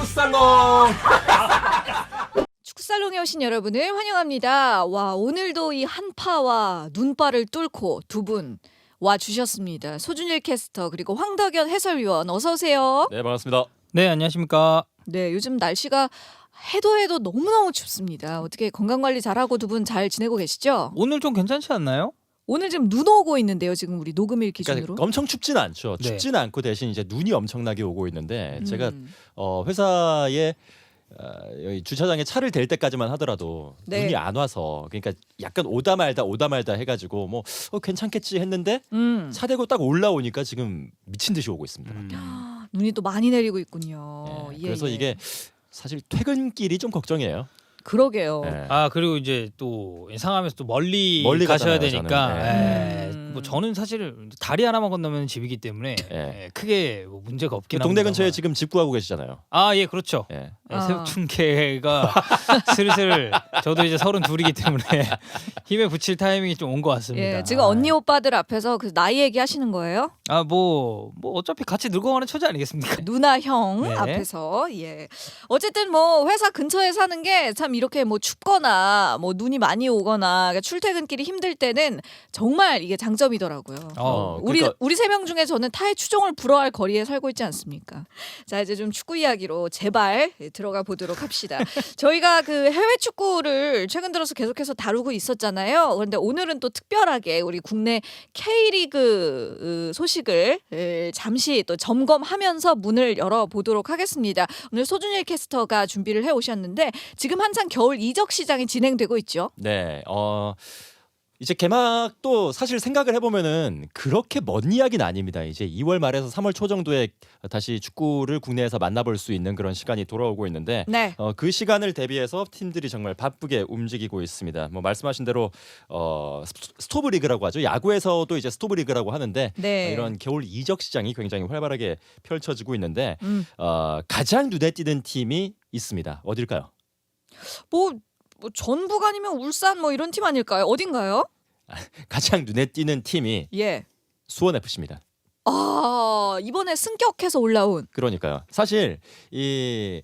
축구살롱. 축구살롱에 오신 여러분을 환영합니다. 와, 오늘도 이 한파와 눈발을 뚫고 두 분 와주셨습니다. 소준일 캐스터 그리고 황덕연 해설위원 어서 오세요. 네, 반갑습니다. 네, 안녕하십니까. 네, 요즘 날씨가 해도 너무너무 춥습니다. 어떻게 건강관리 잘하고 두 분 잘 지내고 계시죠? 오늘 좀 괜찮지 않나요? 오늘 지금 눈 오고 있는데요. 지금 우리 녹음일 기준으로. 그러니까 엄청 춥지는 않죠. 네. 춥지는 않고 대신 이제 눈이 엄청나게 오고 있는데 제가 음. 회사에 여기 주차장에 차를 댈 때까지만 하더라도 네. 눈이 안 와서 그러니까 약간 오다 말다 해가지고 뭐 괜찮겠지 했는데 차 대고 딱 올라오니까 지금 미친 듯이 오고 있습니다. 눈이 또 많이 내리고 있군요. 예, 그래서 이게 사실 퇴근길이 좀 걱정이에요. 그러게요. 예. 아, 그리고 이제 또 상하면서 또 멀리 가잖아요, 가셔야 되니까. 저는. 예. 음. 뭐 저는 사실 다리 하나만 건너면 집이기 때문에 예. 크게 뭐 문제가 없긴 그 동네 합니다만. 근처에 지금 집 구하고 계시잖아요. 아, 예, 그렇죠. 예. 아. 새우충계가 슬슬 저도 이제 32이기 때문에 힘에 붙일 타이밍이 좀 온 것 같습니다. 예, 지금 언니 오빠들 앞에서 그 나이 얘기하시는 거예요? 아, 뭐 어차피 같이 늙어가는 처지 아니겠습니까? 누나 형 네. 앞에서 예 어쨌든 뭐 회사 근처에 사는 게 참 이렇게 뭐 춥거나 뭐 눈이 많이 오거나 그러니까 출퇴근길이 힘들 때는 정말 이게 장점이더라고요. 그러니까 우리 세 명 중에 저는 타의 추종을 불허할 거리에 살고 있지 않습니까? 자, 이제 좀 축구 이야기로 제발 들어가 보도록 합시다. 저희가 그 해외 축구를 최근 들어서 계속해서 다루고 있었잖아요. 그런데 오늘은 또 특별하게 우리 국내 K리그 소식을 잠시 또 점검하면서 문을 열어보도록 하겠습니다. 오늘 소준일 캐스터가 준비를 해오셨는데 지금 한창 겨울 이적 시장이 진행되고 있죠. 네, 이제 개막도 사실 생각을 해보면은 그렇게 먼 이야기는 아닙니다. 이제 2월 말에서 3월 초 정도에 다시 축구를 국내에서 만나볼 수 있는 그런 시간이 돌아오고 있는데 네. 그 시간을 대비해서 팀들이 정말 바쁘게 움직이고 있습니다. 뭐 말씀하신 대로 스토브 리그라고 하죠. 야구에서도 이제 스토브 리그라고 하는데 네. 이런 겨울 이적 시장이 굉장히 활발하게 펼쳐지고 있는데 가장 눈에 띄는 팀이 있습니다. 어딜까요? 뭐 전북 아니면 울산 뭐 이런 팀 아닐까요? 어딘가요? 가장 눈에 띄는 팀이 예. 수원 FC입니다. 아, 이번에 승격해서 올라온. 그러니까요. 사실 이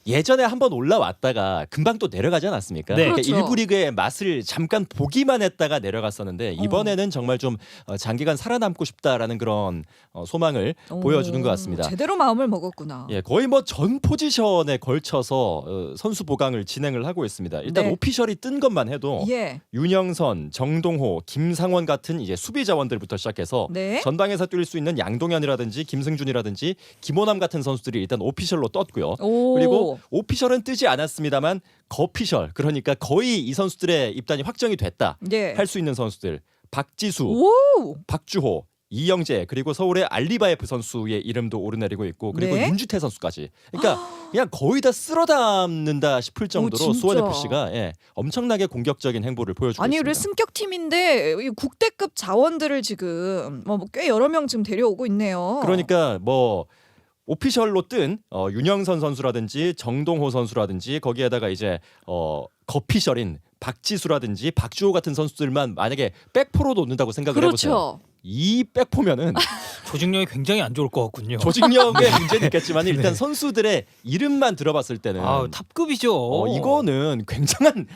예전에 한번 올라왔다가 금방 또 내려가지 않았습니까? 네. 그러니까 그렇죠. 일부 리그의 맛을 잠깐 보기만 했다가 내려갔었는데 이번에는 정말 좀 장기간 살아남고 싶다라는 그런 소망을 보여주는 것 같습니다. 제대로 마음을 먹었구나. 예, 거의 뭐 전 포지션에 걸쳐서 선수 보강을 진행을 하고 있습니다. 일단 네. 오피셜이 뜬 것만 해도 예. 윤영선, 정동호, 김상원 같은 이제 수비 자원들부터 시작해서 네. 전방에서 뛸 수 있는 양동현이라든지 김승준이라든지 김호남 같은 선수들이 일단 오피셜로 떴고요. 오. 그리고 오피셜은 뜨지 않았습니다만 거피셜, 그러니까 거의 이 선수들의 입단이 확정이 됐다 네. 할 수 있는 선수들 박지수, 오. 박주호, 이영재, 그리고 서울의 알리바예프 선수의 이름도 오르내리고 있고 그리고 네. 윤주태 선수까지. 그러니까 그냥 거의 다 쓸어 담는다 싶을 정도로 진짜. 수원 FC가 엄청나게 공격적인 행보를 보여주고 아니, 있습니다. 우리 승격팀인데 이 국대급 자원들을 지금 꽤 여러 명 지금 데려오고 있네요. 그러니까 뭐 오피셜로 뜬 윤영선 선수라든지 정동호 선수라든지 거기에다가 이제 거피셜인 박지수라든지 박주호 같은 선수들만 만약에 백포로 놓는다고 생각을 해보세요. 그렇죠. 이 백포면은 조직력이 굉장히 안 좋을 것 같군요. 조직력의 문제는 있겠지만 일단 네. 선수들의 이름만 들어봤을 때는 아, 탑급이죠. 이거는 굉장한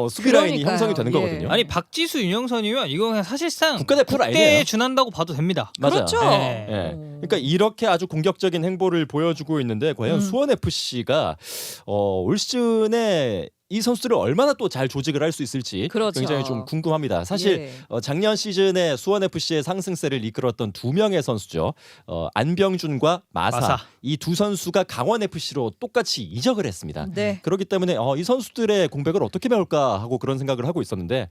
수비 라인이 그러니까요. 형성이 되는 예. 거거든요. 아니, 박지수, 윤영선이면 이거 그냥 사실상 국가대표 국대에 라인이에요. 준한다고 봐도 됩니다. 맞아요. 그렇죠. 네. 예. 그러니까 이렇게 아주 공격적인 행보를 보여주고 있는데 과연 수원 FC가 올 시즌에 이 선수들을 얼마나 또 잘 조직을 할 수 있을지 그렇죠. 굉장히 좀 궁금합니다. 사실 예. 작년 시즌에 수원 FC의 상승세를 이끌었던 두 명의 선수죠. 안병준과 마사. 이 두 선수가 강원 FC로 똑같이 이적을 했습니다. 네. 그렇기 때문에 이 선수들의 공백을 어떻게 메울까 하고 그런 생각을 하고 있었는데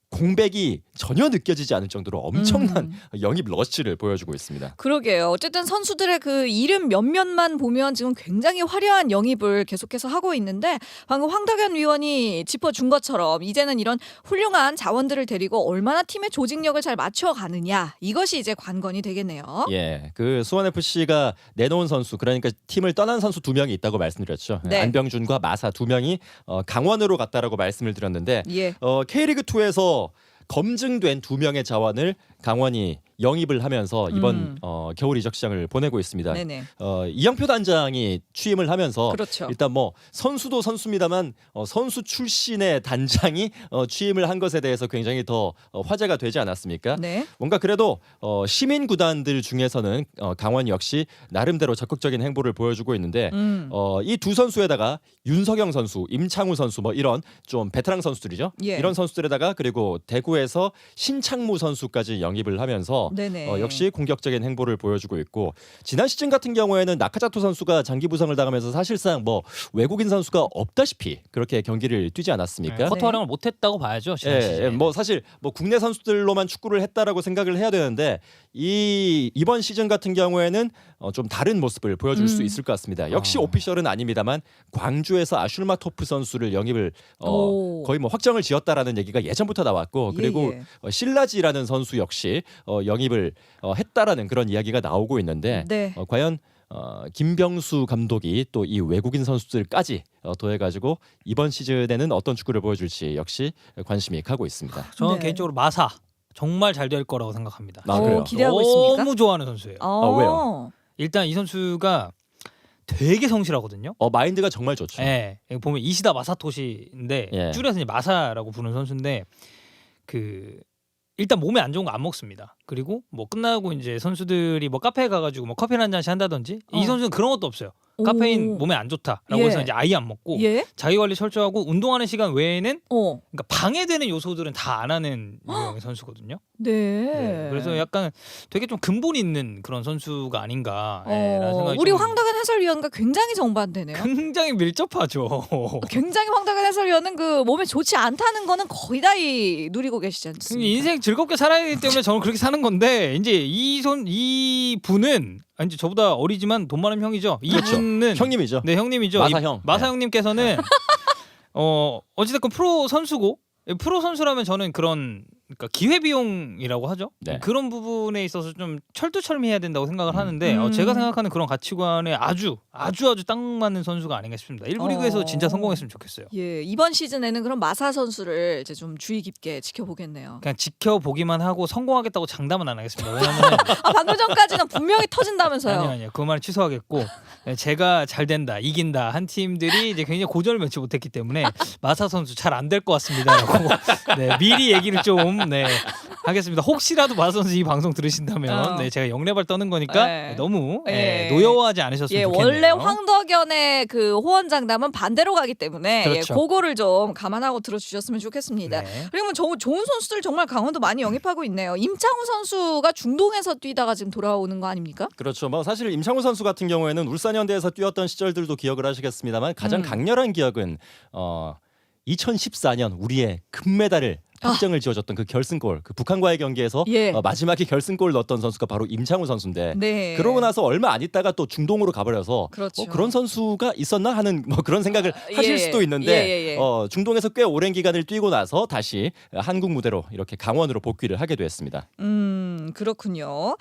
공백이 전혀 느껴지지 않을 정도로 엄청난 영입 러쉬를 보여주고 있습니다. 그러게요. 어쨌든 선수들의 그 이름 몇몇만 보면 지금 굉장히 화려한 영입을 계속해서 하고 있는데 방금 황덕연 위원이 짚어준 것처럼 이제는 이런 훌륭한 자원들을 데리고 얼마나 팀의 조직력을 잘 맞춰가느냐 이것이 이제 관건이 되겠네요. 예, 그 수원 FC가 내놓은 선수, 그러니까 팀을 떠난 선수 두 명이 있다고 말씀드렸죠. 네. 안병준과 마사 두 명이 강원으로 갔다라고 말씀을 드렸는데 예. K리그 2에서 검증된 두 명의 자원을 강원이 영입을 하면서 이번 겨울 이적 시장을 보내고 있습니다. 네네. 이영표 단장이 취임을 하면서 그렇죠. 일단 뭐 선수도 선수입니다만 선수 출신의 단장이 취임을 한 것에 대해서 굉장히 더 화제가 되지 않았습니까? 네. 뭔가 그래도 시민 구단들 중에서는 강원 역시 나름대로 적극적인 행보를 보여주고 있는데 이 두 선수에다가 윤석영 선수, 임창우 선수 뭐 이런 좀 베테랑 선수들이죠. 예. 이런 선수들에다가 그리고 대구에서 신창무 선수까지 영입을 하면서 네네. 역시 공격적인 행보를 보여주고 있고 지난 시즌 같은 경우에는 나카자토 선수가 장기 부상을 당하면서 사실상 뭐 외국인 선수가 없다시피 그렇게 경기를 뛰지 않았습니까? 커터 활용을 못했다고 봐야죠. 지난 시즌에. 뭐 사실 뭐 국내 선수들로만 축구를 했다라고 생각을 해야 되는데 이번 시즌 같은 경우에는 좀 다른 모습을 보여줄 수 있을 것 같습니다. 역시 오피셜은 아닙니다만 광주에서 아슐마토프 선수를 영입을 오. 거의 뭐 확정을 지었다라는 얘기가 예전부터 나왔고 그리고 예. 실라지라는 선수 역시 영입을 했다라는 그런 이야기가 나오고 있는데 네. 과연 김병수 감독이 또 이 외국인 선수들까지 더해가지고 이번 시즌에는 어떤 축구를 보여줄지 역시 관심이 가고 있습니다. 저는 네. 개인적으로 마사 정말 잘 될 거라고 생각합니다. 아, 그래요? 기대하고 있습니까? 너무 좋아하는 선수예요. 왜요? 일단 이 선수가 되게 성실하거든요. 마인드가 정말 좋죠. 예, 여기 보면 이시다 마사토시인데 예. 줄여서 이제 마사라고 부르는 선수인데 그 일단 몸에 안 좋은 거 안 먹습니다. 그리고 뭐 끝나고 이제 선수들이 뭐 카페에 가가지고 뭐 커피 한 잔씩 한다든지 이 선수는 그런 것도 없어요. 카페인 오. 몸에 안 좋다라고 예. 해서 이제 아예 안 먹고 예. 자기 관리 철저하고 운동하는 시간 외에는 그러니까 방해되는 요소들은 다 안 하는 유형의 선수거든요. 네. 네, 그래서 약간 되게 좀 근본 있는 그런 선수가 아닌가. 라는 생각이 우리 좀 황덕현 해설위원과 굉장히 정반대네요. 굉장히 밀접하죠. 굉장히 황덕현 해설위원은 그 몸에 좋지 않다는 거는 거의 다 누리고 계시지 않습니까? 인생 즐겁게 살아야 되기 때문에 저는 그렇게 사는 건데 이제 이 분은 이제 저보다 어리지만 돈 많은 형이죠. 이 그렇죠. 분은 형님이죠. 네, 형님이죠. 마사 형. 마사 네. 형님께서는 어찌됐건 프로 선수고 프로 선수라면 저는 그런 그러니까 기회 비용이라고 하죠. 네. 그런 부분에 있어서 좀 철두철미해야 된다고 생각을 하는데 제가 생각하는 그런 가치관에 아주 딱 맞는 선수가 아닌가 싶습니다. 1부 리그에서 진짜 성공했으면 좋겠어요. 예, 이번 시즌에는 그럼 마사 선수를 이제 좀 주의 깊게 지켜보겠네요. 그냥 지켜보기만 하고 성공하겠다고 장담은 안 하겠습니다. 왜냐하면 방금 전까지는 분명히 터진다면서요. 아니요. 그 말은 취소하겠고 제가 잘 된다, 이긴다 한 팀들이 이제 굉장히 고전을 면치 못했기 때문에 마사 선수 잘 안 될 것 같습니다라고 네, 미리 얘기를 좀 하겠습니다. 혹시라도 마사 선수 이 방송 들으신다면 제가 영레발 떠는 거니까 네. 너무 네. 노여워하지 않으셨으면 좋겠네요. 원래 황덕연의 그 호언장담은 반대로 가기 때문에 그렇죠. 그거를 좀 감안하고 들어주셨으면 좋겠습니다. 네. 그리고 좋은 선수들 정말 강원도 많이 영입하고 있네요. 임창우 선수가 중동에서 뛰다가 지금 돌아오는 거 아닙니까? 그렇죠. 뭐 사실 임창우 선수 같은 경우에는 울산현대에서 뛰었던 시절들도 기억을 하시겠습니다만 가장 강렬한 기억은 2014년 우리의 금메달을 확정을 지어줬던 그 결승골, 그 북한과의 경기에서 예. 마지막에 결승골 넣었던 선수가 바로 임창우 선수인데 네. 그러고 나서 얼마 안 있다가 또 중동으로 가버려서 그렇죠. 그런 선수가 있었나 하는 뭐 그런 생각을 하실 예. 수도 있는데 예. 중동에서 꽤 오랜 기간을 뛰고 나서 다시 한국 무대로 이렇게 강원으로 복귀를 하게 됐습니다. 그렇군요.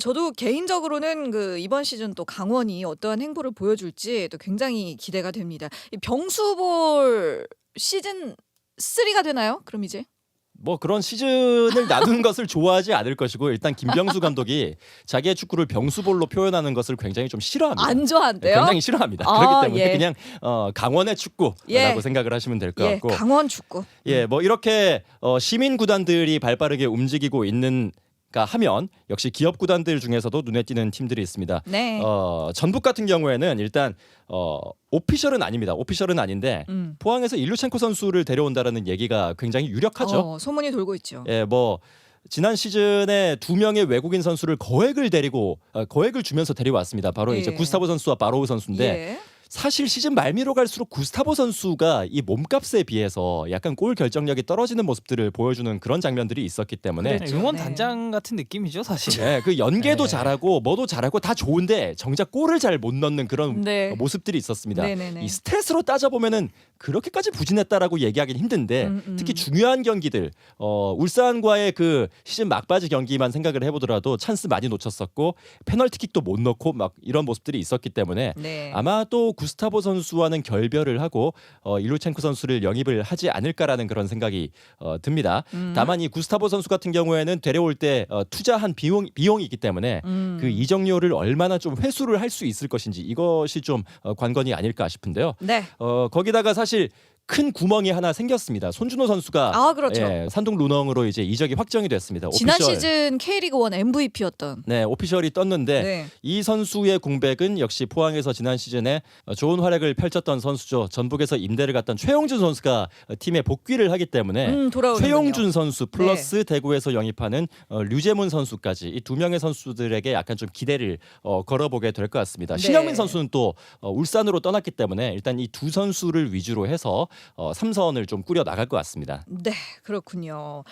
저도 개인적으로는 그 이번 시즌 또 강원이 어떠한 행보를 보여줄지 또 굉장히 기대가 됩니다. 이 병수볼 시즌 3가 되나요? 그럼 이제 뭐 그런 시즌을 나누는 것을 좋아하지 않을 것이고 일단 김병수 감독이 자기의 축구를 병수볼로 표현하는 것을 굉장히 좀 싫어합니다. 안 좋아한대요? 굉장히 싫어합니다. 아, 그렇기 때문에 예. 그냥 강원의 축구라고 예. 생각을 하시면 될 것 예, 같고 강원 축구. 예, 뭐 이렇게 시민 구단들이 발빠르게 움직이고 있는가 하면 역시 기업 구단들 중에서도 눈에 띄는 팀들이 있습니다. 네. 전북 같은 경우에는 일단 오피셜은 아닙니다. 오피셜은 아닌데 포항에서 일류첸코 선수를 데려온다라는 얘기가 굉장히 유력하죠. 소문이 돌고 있죠. 예, 뭐 지난 시즌에 2명의 외국인 선수를 거액을 주면서 데려왔습니다. 바로 예. 이제 구스타보 선수와 바로우 선수인데 예. 사실 시즌 말미로 갈수록 구스타보 선수가 이 몸값에 비해서 약간 골 결정력이 떨어지는 모습들을 보여주는 그런 장면들이 있었기 때문에 그렇죠. 응원 네. 단장 같은 느낌이죠, 사실. 네, 그 연계도 네. 잘하고 뭐도 잘하고 다 좋은데 정작 골을 잘 못 넣는 그런 네. 모습들이 있었습니다. 네네네. 이 스탯으로 따져보면은 그렇게까지 부진했다라고 얘기하기는 힘든데 특히 중요한 경기들 울산과의 그 시즌 막바지 경기만 생각을 해보더라도 찬스 많이 놓쳤었고 페널티킥도 못 넣고 막 이런 모습들이 있었기 때문에 네. 아마 또 구스타보 선수와는 결별을 하고 일루첸코 선수를 영입을 하지 않을까라는 그런 생각이 듭니다. 다만 이 구스타보 선수 같은 경우에는 데려올 때 투자한 비용이 있기 때문에 그 이적료를 얼마나 좀 회수를 할 수 있을 것인지 이것이 좀 관건이 아닐까 싶은데요. 네. 거기다가 사실 큰 구멍이 하나 생겼습니다. 손준호 선수가 아, 그렇죠. 산동 루너으로 이제 이적이 확정이 됐습니다. 지난 오피셜. 시즌 K리그 1 MVP였던. 네, 오피셜이 떴는데 네. 이 선수의 공백은 역시 포항에서 지난 시즌에 좋은 활약을 펼쳤던 선수죠. 전북에서 임대를 갔던 최용준 선수가 팀에 복귀를 하기 때문에 돌아오는군요. 최용준 선수 플러스 대구에서 영입하는 류재문 선수까지 이 두 명의 선수들에게 약간 좀 기대를 걸어보게 될 것 같습니다. 네. 신영민 선수는 또 울산으로 떠났기 때문에 일단 이 두 선수를 위주로 해서 삼선을 좀 꾸려 나갈 것 같습니다. 네, 그렇군요.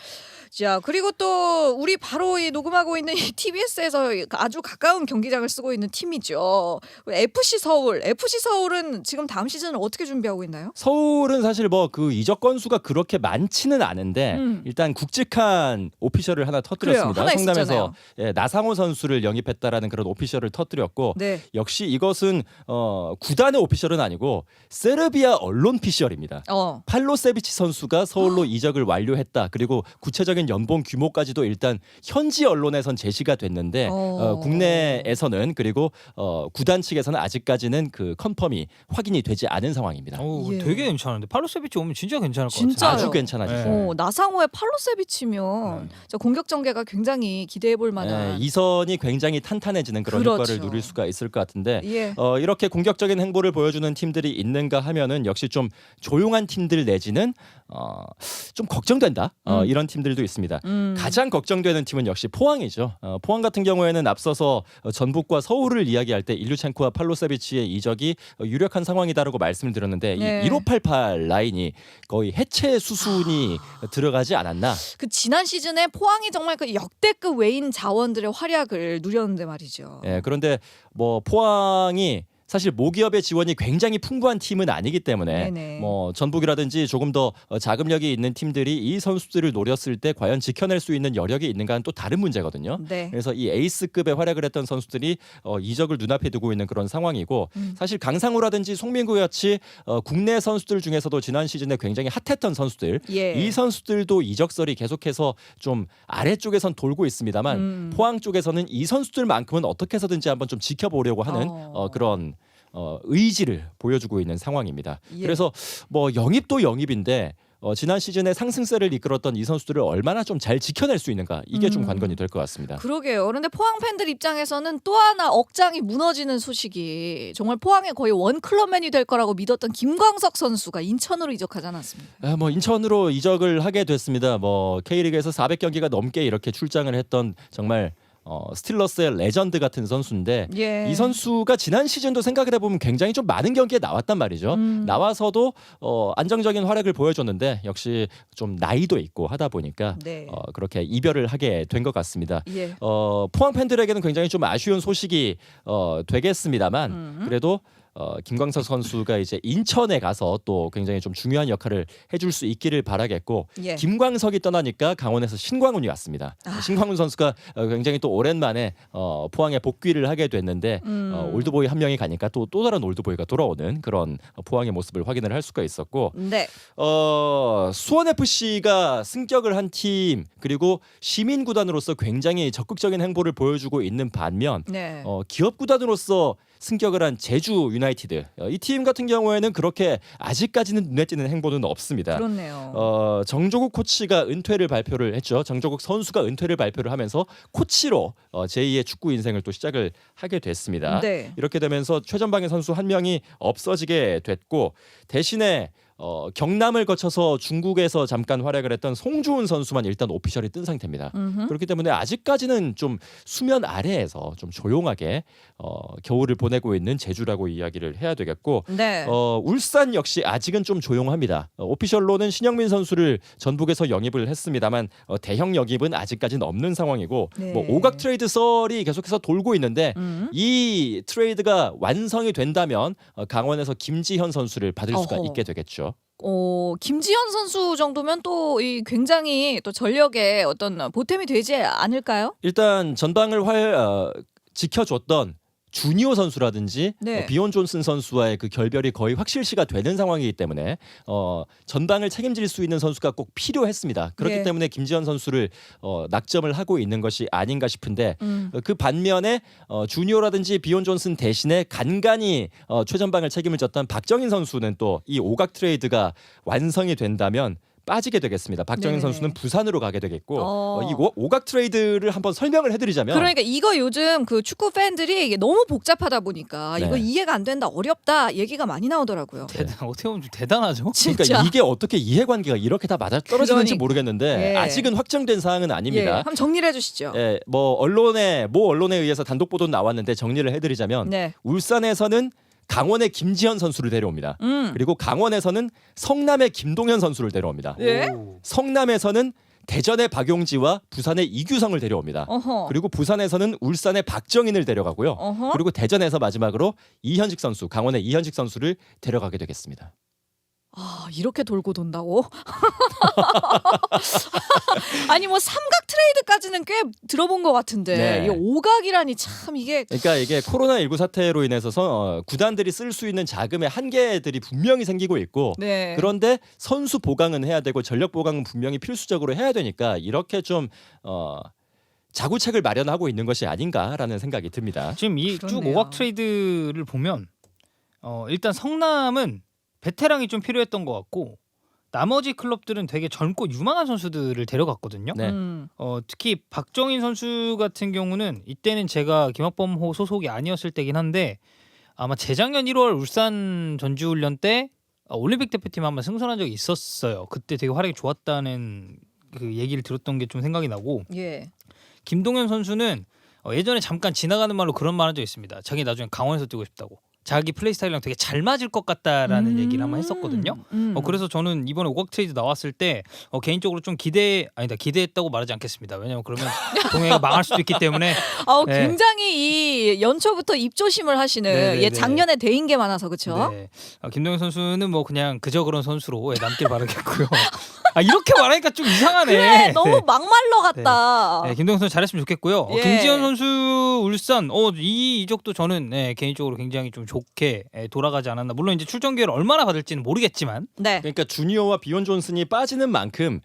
자, 그리고 또 우리 바로 이 녹음하고 있는 이 TBS에서 아주 가까운 경기장을 쓰고 있는 팀이죠. FC 서울. FC 서울은 지금 다음 시즌을 어떻게 준비하고 있나요? 서울은 사실 뭐 그 이적 건수가 그렇게 많지는 않은데 일단 굵직한 오피셜을 하나 터뜨렸습니다. 그래요. 하나 성남에서 나상호 선수를 영입했다라는 그런 오피셜을 터뜨렸고 네. 역시 이것은 구단의 오피셜은 아니고 세르비아 언론 피셜입니다. 팔로세비치 선수가 서울로 이적을 완료했다. 그리고 구체적인 연봉 규모까지도 일단 현지 언론에선 제시가 됐는데 국내에서는 그리고 구단 측에서는 아직까지는 그 컨펌이 확인이 되지 않은 상황입니다. 예. 되게 괜찮은데 팔로세비치 오면 진짜 괜찮을 것 진짜요? 같아요. 아주 괜찮아지죠. 네. 나상호의 팔로세비치면 저 공격 전개가 굉장히 기대해 볼 만한. 이선이 굉장히 탄탄해지는 그런 그렇죠. 효과를 누릴 수가 있을 것 같은데 예. 이렇게 공격적인 행보를 보여주는 팀들이 있는가 하면은 역시 좀 조용한 팀들 내지는 좀 걱정된다 이런 팀들도 있습니다. 가장 걱정되는 팀은 역시 포항이죠. 포항 같은 경우에는 앞서서 전북과 서울을 이야기할 때 일류첸코와 팔로세비치의 이적이 유력한 상황이다라고 말씀을 드렸는데 네. 이 1588 라인이 거의 해체 수순이 들어가지 않았나. 그 지난 시즌에 포항이 정말 그 역대급 외인 자원들의 활약을 누렸는데 말이죠. 예, 그런데 뭐 포항이 사실 모기업의 지원이 굉장히 풍부한 팀은 아니기 때문에 네네. 뭐 전북이라든지 조금 더 자금력이 있는 팀들이 이 선수들을 노렸을 때 과연 지켜낼 수 있는 여력이 있는가는 또 다른 문제거든요. 네. 그래서 이 에이스급의 활약을 했던 선수들이 이적을 눈앞에 두고 있는 그런 상황이고 사실 강상우라든지 송민구 같이 국내 선수들 중에서도 지난 시즌에 굉장히 핫했던 선수들 예. 이 선수들도 이적설이 계속해서 좀 아래쪽에선 돌고 있습니다만 포항 쪽에서는 이 선수들만큼은 어떻게 해서든지 한번 좀 지켜보려고 하는 그런 의지를 보여주고 있는 상황입니다. 예. 그래서 뭐 영입도 영입인데 지난 시즌에 상승세를 이끌었던 이 선수들을 얼마나 좀 잘 지켜낼 수 있는가 이게 좀 관건이 될 것 같습니다. 그러게요. 그런데 포항 팬들 입장에서는 또 하나 억장이 무너지는 소식이 정말 포항의 거의 원클럽맨이 될 거라고 믿었던 김광석 선수가 인천으로 이적하지 않았습니까? 뭐 인천으로 이적을 하게 됐습니다. 뭐 K리그에서 400경기가 넘게 이렇게 출장을 했던 정말 스틸러스의 레전드 같은 선수인데 예. 이 선수가 지난 시즌도 생각을 해보면 굉장히 좀 많은 경기에 나왔단 말이죠. 나와서도 안정적인 활약을 보여줬는데 역시 좀 나이도 있고 하다 보니까 네. 그렇게 이별을 하게 된 것 같습니다. 예. 포항 팬들에게는 굉장히 좀 아쉬운 소식이 되겠습니다만 그래도 김광석 선수가 이제 인천에 가서 또 굉장히 좀 중요한 역할을 해줄 수 있기를 바라겠고 예. 김광석이 떠나니까 강원에서 신광훈이 왔습니다. 신광훈 선수가 굉장히 또 오랜만에 포항에 복귀를 하게 됐는데 올드보이 한 명이 가니까 또 다른 올드보이가 돌아오는 그런 포항의 모습을 확인을 할 수가 있었고 네. 수원 FC가 승격을 한 팀 그리고 시민 구단으로서 굉장히 적극적인 행보를 보여주고 있는 반면 네. 기업 구단으로서 승격을 한 제주 유나이티드 이 팀 같은 경우에는 그렇게 아직까지는 눈에 띄는 행보는 없습니다. 그렇네요. 정조국 코치가 은퇴를 발표를 했죠. 정조국 선수가 은퇴를 발표를 하면서 코치로 제2의 축구 인생을 또 시작을 하게 됐습니다. 네. 이렇게 되면서 최전방의 선수 한 명이 없어지게 됐고 대신에 경남을 거쳐서 중국에서 잠깐 활약을 했던 송주훈 선수만 일단 오피셜이 뜬 상태입니다. 그렇기 때문에 아직까지는 좀 수면 아래에서 좀 조용하게 겨울을 보내고 있는 제주라고 이야기를 해야 되겠고 네. 울산 역시 아직은 좀 조용합니다. 오피셜로는 신영민 선수를 전북에서 영입을 했습니다만 대형 영입은 아직까지는 없는 상황이고 네. 뭐 오각 트레이드 썰이 계속해서 돌고 있는데 이 트레이드가 완성이 된다면 강원에서 김지현 선수를 받을 수가 어허. 있게 되겠죠. 김지현 선수 정도면 또 이 굉장히 또 전력의 어떤 보탬이 되지 않을까요? 일단 전방을 지켜줬던 주니오 선수라든지 네. 비온 존슨 선수와의 그 결별이 거의 확실시가 되는 상황이기 때문에 전방을 책임질 수 있는 선수가 꼭 필요했습니다. 그렇기 예. 때문에 김지현 선수를 낙점을 하고 있는 것이 아닌가 싶은데 음. 그 반면에 주니오라든지 비온 존슨 대신에 간간히 최전방을 책임을 졌던 박정인 선수는 또 이 오각 트레이드가 완성이 된다면 빠지게 되겠습니다. 박정인 네네. 선수는 부산으로 가게 되겠고 어. 이 오각 트레이드를 한번 설명을 해드리자면 그러니까 이거 요즘 그 축구 팬들이 이게 너무 복잡하다 보니까 네. 이거 이해가 안 된다, 어렵다 얘기가 많이 나오더라고요. 어떻게 보면 좀 대단하죠. 진짜. 그러니까 이게 어떻게 이해관계가 이렇게 다 맞아 떨어지는지 그러니까. 모르겠는데 예. 아직은 확정된 사항은 예, 아닙니다. 한번 정리를 해주시죠. 예, 뭐 언론에 의해서 단독 보도 나왔는데 정리를 해드리자면 네. 울산에서는 강원의 김지현 선수를 데려옵니다. 그리고 강원에서는 성남의 김동현 선수를 데려옵니다. 예? 오. 성남에서는 대전의 박용지와 부산의 이규성을 데려옵니다. 어허. 그리고 부산에서는 울산의 박정인을 데려가고요. 어허. 그리고 대전에서 마지막으로 이현식 선수, 강원의 이현식 선수를 데려가게 되겠습니다. 아, 이렇게 돌고 돈다고? 아니 뭐 삼각 트레이드까지는 꽤 들어본 것 같은데 네. 이 오각이라니 참 이게 그러니까 이게 코로나19 사태로 인해서 구단들이 쓸 수 있는 자금의 한계들이 분명히 생기고 있고 네. 그런데 선수 보강은 해야 되고 전력 보강은 분명히 필수적으로 해야 되니까 이렇게 좀 자구책을 마련하고 있는 것이 아닌가라는 생각이 듭니다. 지금 이 쭉 그렇네요. 오각 트레이드를 보면 일단 성남은 베테랑이 좀 필요했던 것 같고 나머지 클럽들은 되게 젊고 유망한 선수들을 데려갔거든요. 네. 특히 박정인 선수 같은 경우는 이때는 제가 김학범호 소속이 아니었을 때긴 한데 아마 재작년 1월 울산 전주훈련 때 올림픽 대표팀 한번 승선한 적이 있었어요. 그때 되게 활약이 좋았다는 그 얘기를 들었던 게 좀 생각이 나고 예. 김동현 선수는 예전에 잠깐 지나가는 말로 그런 말 한 적 있습니다. 자기 나중에 강원에서 뛰고 싶다고. 자기 플레이 스타일이랑 되게 잘 맞을 것 같다라는 얘기를 한번 했었거든요. 그래서 저는 이번에 오각 트레이드 나왔을 때 개인적으로 좀 기대했다고 말하지 않겠습니다. 왜냐면 그러면 동해가 망할 수도 있기 때문에 네. 굉장히 이 연초부터 입조심을 하시는 네네네. 얘 작년에 대인 게 많아서 그렇죠. 네. 김동현 선수는 뭐 그냥 그저 그런 선수로 남길 바라겠고요. 이렇게 말하니까 좀 이상하네. 그래 너무 네. 막말러 같다. 네, 김동현 선수 잘했으면 좋겠고요. 예. 김지현 선수 울산 이 이적도 저는 개인적으로 굉장히 좀 좋게 돌아가지 않았나. 물론 이제 출전 기회를 얼마나 받을지는 모르겠지만 네. 그러니까 주니어와 비온 존슨이 빠지는 만큼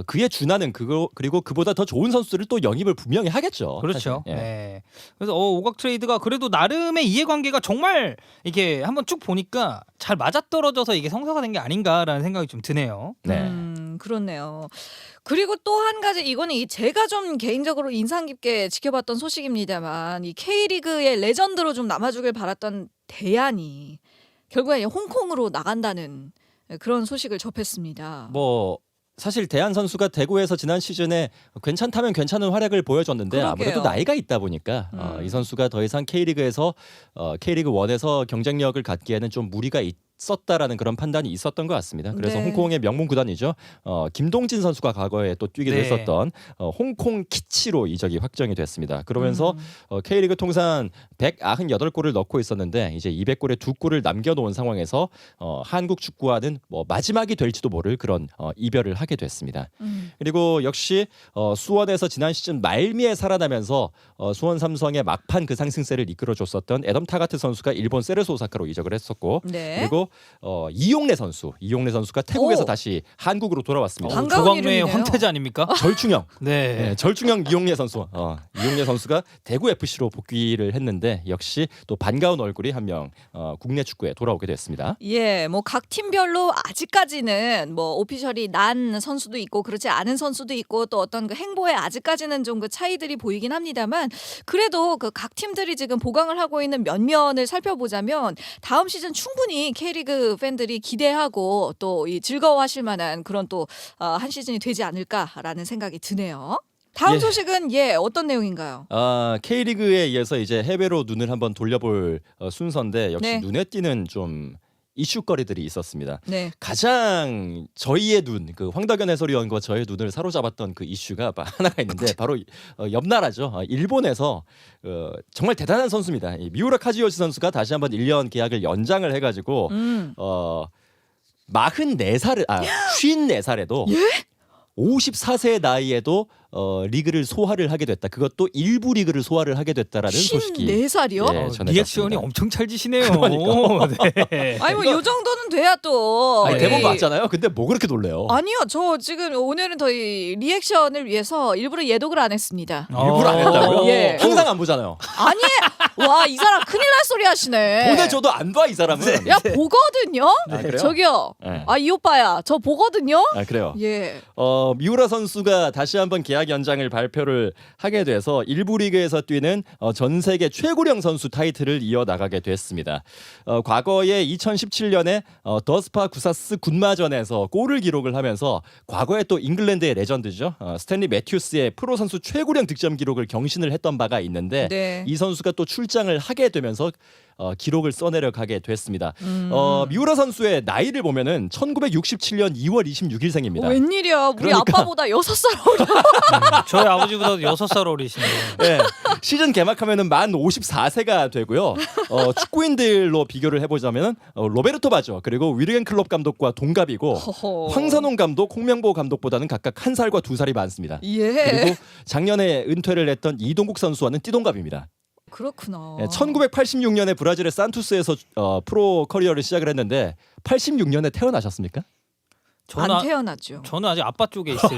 그에 준하는 그리고 그보다 더 좋은 선수들을 또 영입을 분명히 하겠죠. 그렇죠. 사실. 예. 네. 그래서 오각 트레이드가 그래도 나름의 이해관계가 정말 이게 한번 쭉 보니까 잘 맞아떨어져서 이게 성사가 된 게 아닌가라는 생각이 좀 드네요. 네. 그렇네요. 그리고 또 한 가지 이거는 제가 좀 개인적으로 인상 깊게 지켜봤던 소식입니다만 이 K리그의 레전드로 좀 남아주길 바랐던 대안이 결국에 홍콩으로 나간다는 그런 소식을 접했습니다. 뭐 사실 대한 선수가 대구에서 지난 시즌에 괜찮다면 괜찮은 활약을 보여줬는데 그러게요. 아무래도 나이가 있다 보니까 이 선수가 더 이상 K리그에서 K리그 1에서 경쟁력을 갖기에는 좀 무리가 있었다라는 그런 판단이 있었던 것 같습니다. 그래서 네. 홍콩의 명문 구단이죠. 김동진 선수가 과거에 또 뛰기도 네. 했었던 홍콩 키치로 이적이 확정이 됐습니다. 그러면서 K리그 통산 198골을 넣고 있었는데 이제 200골에 2골을 남겨놓은 상황에서 한국 축구와는 뭐 마지막이 될지도 모를 그런 이별을 하게 됐습니다. 그리고 역시 수원에서 지난 시즌 말미에 살아나면서 수원 삼성의 막판 그 상승세를 이끌어줬었던 애덤 타가트 선수가 일본 세레소 오사카로 이적을 했었고 네. 그리고 이용래 선수가 태국에서 오. 다시 한국으로 돌아왔습니다. 반가운 조광래의 이름이네요. 황태자 아닙니까? 절충형 네. 네, 절충형 이용래 선수 이용래 선수가 대구 FC로 복귀를 했는데 역시 또 반가운 얼굴이 한 명 국내 축구에 돌아오게 됐습니다. 예, 뭐 각 팀별로 아직까지는 뭐 오피셜이 난 선수도 있고 그렇지 않은 선수도 있고 또 어떤 그 행보에 아직까지는 좀 그 차이들이 보이긴 합니다만 그래도 그 각 팀들이 지금 보강을 하고 있는 면면을 살펴보자면 다음 시즌 충분히 K리그 팬들이 기대하고 또 이 즐거워하실 만한 그런 또 한 시즌이 되지 않을까라는 생각이 드네요. 다음 예. 소식은 어떤 내용인가요? K리그에 이어서 이제 해외로 눈을 한번 돌려볼 순서인데 역시 네. 눈에 띄는 좀 이슈거리들이 있었습니다. 네. 가장 저희의 눈, 그 황덕현 해설위원과 저의 눈을 사로잡았던 그 이슈가 하나가 있는데 바로 옆 나라죠. 일본에서 정말 대단한 선수입니다. 이 미우라 카즈요시 선수가 다시 한번 1년 계약을 연장을 해가지고 44살 54살에도 54세의 나이에도 리그를 소화를 하게 됐다. 그것도 일부 리그를 소화를 하게 됐다라는 소식이 54살이요? 예, 전해졌습니다. 리액션이 엄청 찰지시네요. 그러니까. 네. 아니 뭐 요 정도는 돼야 또. 아니, 네. 대본 이- 봤잖아요. 근데 뭐 그렇게 놀래요? 아니요, 저 지금 오늘은 더 이 리액션을 위해서 일부러 예독을 안 했습니다. 일부러 안 했다고요? 예. 항상 안 보잖아요. 아니, 와 이 사람 큰일 날 소리 하시네. 보내줘도 안 봐 이 사람은. 야 보거든요. 아, 그래요? 저기요. 네. 아 이 오빠야, 저 보거든요. 아 그래요. 예. 미우라 선수가 다시 한번 계약 연장을 발표를 하게 돼서 일부 리그에서 뛰는 전 세계 최고령 선수 타이틀을 이어나가게 됐습니다. 과거에 2017년에 더스파 구사스 군마전에서 골을 기록을 하면서 과거에 또 잉글랜드의 레전드죠. 스탠리 매튜스의 프로 선수 최고령 득점 기록을 경신을 했던 바가 있는데 네. 이 선수가 또 출장을 하게 되면서 기록을 써내려 가게 됐습니다. 미우라 선수의 나이를 보면은 1967년 2월 26일생입니다. 웬일이야? 우리 그러니까- 아빠보다 6살 어려. 저희 아버지보다 6살 어리시네요. 네, 시즌 개막하면은 만 54세가 되고요. 축구인들로 비교를 해보자면 로베르토 바죠. 그리고 위르겐 클롭 감독과 동갑이고 허허. 황선홍 감독, 홍명보 감독보다는 각각 1살과 2살이 많습니다. 예. 그리고 작년에 은퇴를 했던 이동국 선수와는 띠동갑입니다. 그렇구나. 1986년에 브라질의 산투스에서 프로 커리어를 시작을 했는데 86년에 태어나셨습니까? 안 태어났죠. 저는 아직 아빠 쪽에 있을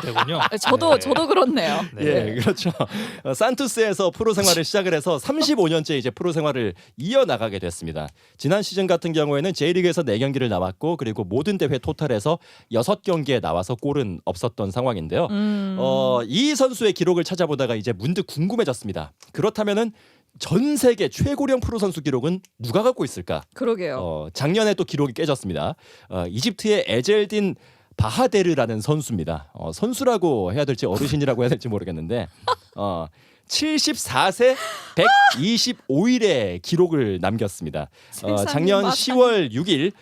때군요. 저도 네. 그렇네요. 네. 예, 그렇죠. 산투스에서 프로 생활을 시작을 해서 35년째 이제 프로 생활을 이어나가게 됐습니다. 지난 시즌 같은 경우에는 J리그에서 4경기를 남았고 그리고 모든 대회 토탈에서 6경기에 나와서 골은 없었던 상황인데요. 이 선수의 기록을 찾아보다가 이제 문득 궁금해졌습니다. 그렇다면은 전 세계 최고령 프로 선수 기록은 누가 갖고 있을까? 그러게요. 작년에 또 기록이 깨졌습니다. 이집트의 에젤딘 바하데르라는 선수입니다. 선수라고 해야 될지 어르신이라고 해야 될지 모르겠는데 74세 125일의 기록을 남겼습니다. 세상에, 작년 마땅히. 10월 6일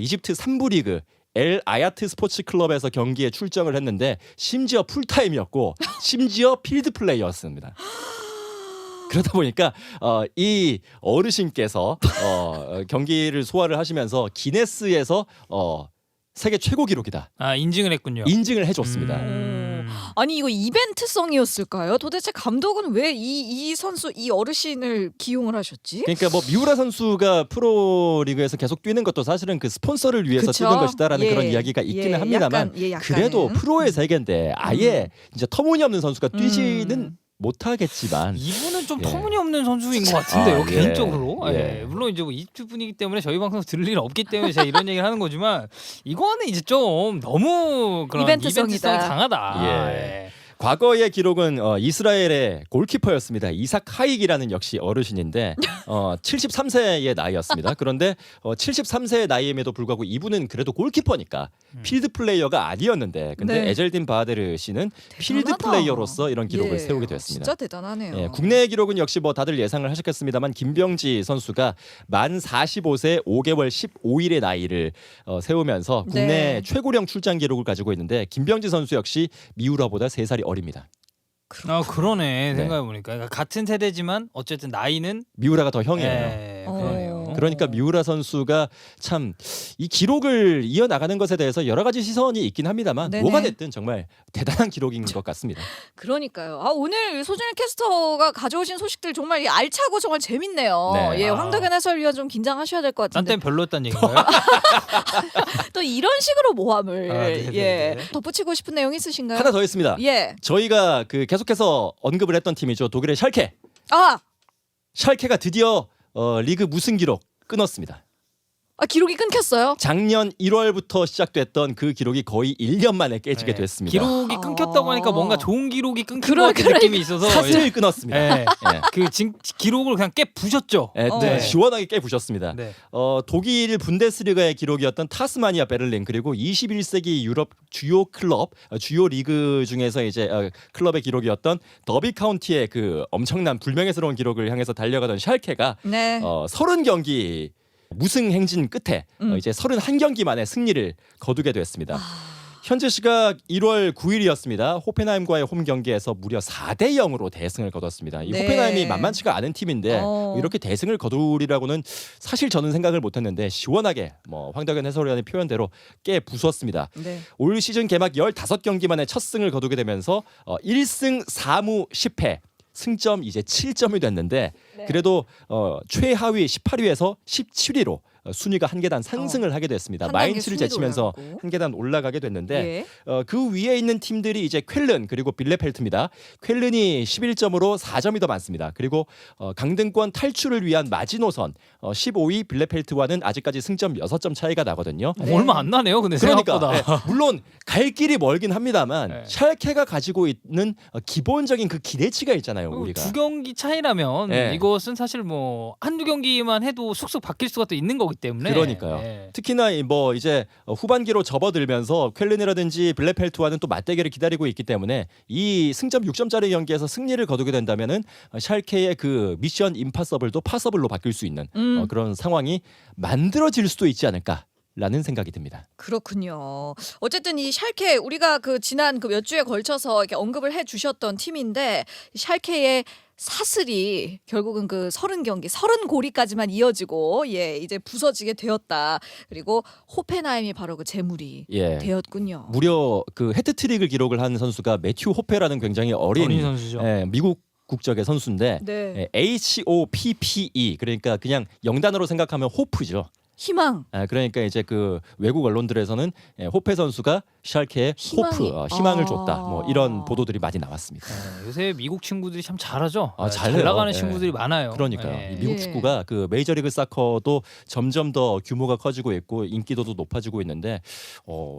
이집트 3부 리그 엘 아야트 스포츠 클럽에서 경기에 출정을 했는데 심지어 풀타임이었고 심지어 필드 플레이였습니다. 그러다 보니까 이 어르신께서 경기를 소화를 하시면서 기네스에서 세계 최고 기록이다 인증을 했군요. 인증을 해줬습니다. 아니 이거 이벤트성이었을까요? 도대체 감독은 왜 이 선수 이 어르신을 기용을 하셨지? 그러니까 뭐 미우라 선수가 프로 리그에서 계속 뛰는 것도 사실은 그 스폰서를 위해서 그쵸? 뛰는 것이다라는 예, 그런 이야기가 있기는 합니다만 약간은. 그래도 프로의 세계인데 아예 이제 터무니없는 선수가 뛰지는 못하겠지만 이분은 좀 예. 터무니없는 선수인 것 같은데요, 아, 예. 개인적으로. 예. 예. 물론 이제 뭐 이집트 분이기 때문에 저희 방송 들을 일 없기 때문에 제가 이런 얘기를 하는 거지만 이거는 이제 좀 너무 그런 이벤트성이다. 이벤트성이 강하다. 예. 과거의 기록은 이스라엘의 골키퍼였습니다. 이삭 하익이라는 역시 어르신인데 73세의 나이였습니다. 그런데 73세의 나이임에도 불구하고 이분은 그래도 골키퍼니까 필드 플레이어가 아니었는데 근데 네. 에젤딘 바하데르 씨는 필드 대단하다. 플레이어로서 이런 기록을 예, 세우게 됐습니다. 진짜 대단하네요. 예, 국내의 기록은 역시 뭐 다들 예상을 하셨겠습니다만 김병지 선수가 만 45세 5개월 15일의 나이를 세우면서 국내 네. 최고령 출장 기록을 가지고 있는데 김병지 선수 역시 미우라보다 3살이 어립니다. 그러네. 네. 생각해 보니까 그러니까 같은 세대지만 어쨌든 나이는 미우라가 더 형이에요. 예, 그러네요. 그러니까 미우라 선수가 참 이 기록을 이어나가는 것에 대해서 여러 가지 시선이 있긴 합니다만 네네. 뭐가 됐든 정말 대단한 기록인 것 같습니다. 그러니까요. 오늘 소진일 캐스터가 가져오신 소식들 정말 알차고 정말 재밌네요. 네. 예, 아. 황덕현 해설위원 좀 긴장하셔야 될 것 딴 같은데 땐 별로였다는 얘기인가요? 또 이런 식으로 모함을 네네네. 예 덧붙이고 싶은 내용 있으신가요? 하나 더 있습니다. 예. 저희가 그 계속해서 언급을 했던 팀이죠. 독일의 샬케. 아, 샬케가 드디어 리그 무승 기록 끊었습니다. 기록이 끊겼어요. 작년 1월부터 시작됐던 그 기록이 거의 1년 만에 깨지게 네. 됐습니다. 기록이 끊겼다고 하니까 뭔가 좋은 기록이 끊긴 것 같은 그러니까. 느낌이 있어서 사슬을 끊었습니다. 예. 예. 기록을 그냥 깨 부셨죠. 예, 네. 시원하게 깨부셨습니다. 네. 독일 분데스리가의 기록이었던 타스마니아 베를린 그리고 21세기 유럽 주요 클럽 주요 리그 중에서 이제 클럽의 기록이었던 더비 카운티의 그 엄청난 불명예스러운 기록을 향해서 달려가던 샬케가 네. 30경기 무승 행진 끝에 이제 31경기 만에 승리를 거두게 됐습니다. 현재 시각 1월 9일이었습니다. 호펜하임과의 홈 경기에서 무려 4대 0으로 대승을 거뒀습니다. 이 네. 호펜하임이 만만치가 않은 팀인데 이렇게 대승을 거두리라고는 사실 저는 생각을 못했는데 시원하게 뭐 황덕현 해설위원의 표현대로 꽤 부수었습니다. 네. 올 시즌 개막 15경기 만에 첫 승을 거두게 되면서 1승 4무 10패. 승점 이제 7점이 됐는데 네. 그래도 최하위 18위에서 17위로 순위가 한 계단 상승을 하게 됐습니다. 한 단계 마인츠를 순위도 제치면서 올라가고. 한 계단 올라가게 됐는데 예. 그 위에 있는 팀들이 이제 쾰른 그리고 빌레펠트입니다. 쾰른이 11점으로 4점이 더 많습니다. 그리고 강등권 탈출을 위한 마지노선 15위 빌레펠트와는 아직까지 승점 6점 차이가 나거든요. 네. 얼마 안 나네요. 근데 그러니까 생각보다. 네, 물론 갈 길이 멀긴 합니다만 네. 샬케가 가지고 있는 기본적인 그 기대치가 있잖아요. 우리가. 두 경기 차이라면 네. 이것은 사실 뭐 한두 경기만 해도 쑥쑥 바뀔 수가 또 있는 거기 때문에. 그러니까요. 네. 특히나 뭐 이제 후반기로 접어들면서 쾰른이라든지 빌레펠트와는 또 맞대결을 기다리고 있기 때문에 이 승점 6점짜리 경기에서 승리를 거두게 된다면은 샬케의 그 미션 임파서블도 파서블로 바뀔 수 있는 그런 상황이 만들어질 수도 있지 않을까라는 생각이 듭니다. 그렇군요. 어쨌든 이 샬케 우리가 그 지난 그 몇 주에 걸쳐서 이렇게 언급을 해 주셨던 팀인데 샬케의 사슬이 결국은 그 30경기, 30고리까지만 이어지고 이제 부서지게 되었다. 그리고 호펜하임이 바로 그 재물이 예. 되었군요. 무려 그 해트트릭을 기록을 한 선수가 매튜 호페라는 굉장히 어린 선수죠. 미국 국적의 선수인데 네. HOPPE 그러니까 그냥 영단어로 생각하면 호프죠. 희망. 그러니까 이제 그 외국 언론들에서는 호페 선수가 샬케에 희망이- 호프 희망을 줬다. 뭐 이런 보도들이 많이 나왔습니다. 네, 요새 미국 친구들이 참 잘하죠. 잘 잘해요. 나가는 네. 친구들이 많아요. 그러니까요. 네. 이 미국 예. 축구가 그 메이저리그 사커도 점점 더 규모가 커지고 있고 인기도도 높아지고 있는데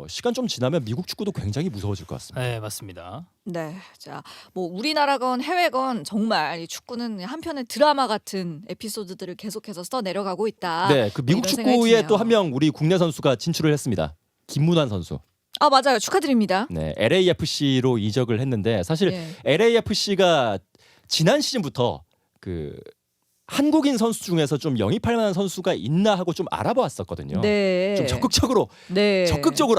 시간 좀 지나면 미국 축구도 굉장히 무서워질 것 같습니다. 네, 맞습니다. 네. 자, 뭐 우리나라건 해외건 정말 이 축구는 한편의 드라마 같은 에피소드들을 계속해서 써내려가고 있다. 네, 그 미국 이런 생각이 축구에 드네요. 또 한 명 우리 국내 선수가 진출을 했습니다. 김문환 선수. 아, 맞아요. 축하드립니다. 네, LAFC로 이적을 했는데 사실 예. LAFC가 지난 시즌부터 그 한국인 선수 중에서 좀 영입할 만한 선수가 있나 하고 좀 알아봤었거든요. 네. 좀 적극적으로